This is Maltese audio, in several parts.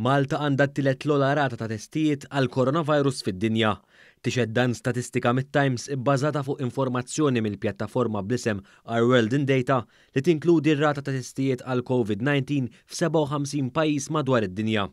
Malta għandha t-tielet l-ogħla rata ta' testijiet għal coronavirus fid-dinja. Tixed dan statistika mit-Times ibbażata fuq informazzjoni mill-pjattaforma bl-isem Our World in Data li tinkludi r-rata ta' testijiet għal COVID-19 f'57 pajjiż madwar id-dinja.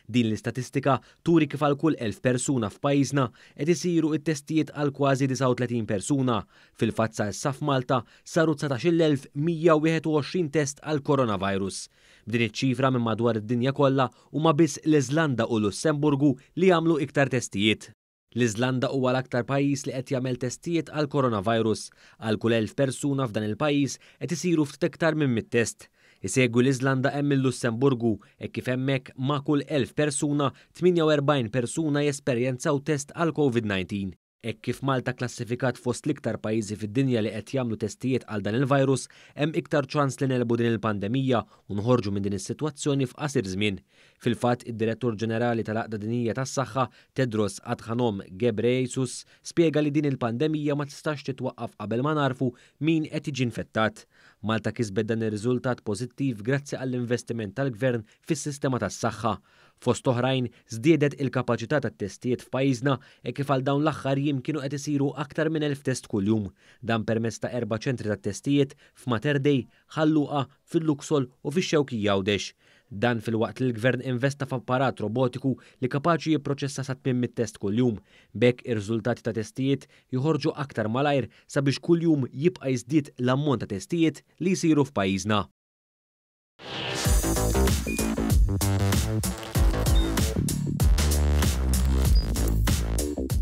Din l-istatistika turi kif għal kull 1000 persuna f'pajjiżna qed isiru t-testijiet għal kważi 39 persuna. Fil-fatt sa issa f'Malta saru 19,121 test għal coronavirus. B'din iċ-ċifra minn madwar id-dinja kollha huma biss l-Iżlanda u Lussemburgu li jagħmlu iktar testijiet. L-Iżlanda huwa l-aktar pajjiż li qed jagħmel testijiet għal coronavirus. Għal kull 1000 persuna f'dan il-pajjiż qed isiru ftit iktar minn 100 test. Isegwu l-Iżlanda hemm il-Lussemburgu hekk kif hemmhekk ma' kull 1000 persuna 48 persuna jesperjenzaw test għal COVID-19. Hekk kif Malta klassifikat fost l-iktar pajjiżi fid-dinja li qed jagħmlu testijiet għal dan il-virus, hemm iktar ċans li nelbu din il-pandemija u nħorġu minn din is-sitwazzjoni f'qasir żmien. Fil-fatt, id-Direttur Ġenerali tal-Għaqda Dinjija tas-Saħħa Tedros Adhanom Ghebreyesus spjega li din il-pandemija ma tistax titwaqqaf qabel ma narfu min qed jiġi infettat. Malta kisbet dan ir-riżultat pożittiv grazzi għall-investiment tal-Gvern fis-sistema tas-saħħa. Fost oħrajn, żdiedet il-kapaċità tat-testijiet f'pajjiżna e kif għal dawn l-aħħar jiem kienu qed isiru aktar minn 1000 test kuljum. Dan permezz ta' 4 ċentri tat-testijiet f'Mater Dei, Ħalluqa, fil-Luxol u fix-Xewkija Għawdex. Dan fil-waqt li l-Gvern investa f'apparat robotiku li kapaċi jipproċessa sa 800 test kuljum. Bekk ir-riżultati ta' testijiet joħorġu aktar malajr sabiex kuljum jibqa' jiżdied l-ammont ta' testijiet li jsiru f'pajjiżna.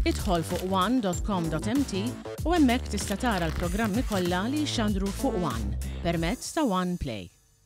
Idħol fuq one.com.mt u hemmhekk tista' tara l-programmi kollha li jxandru fuq One permezz ta' One Play.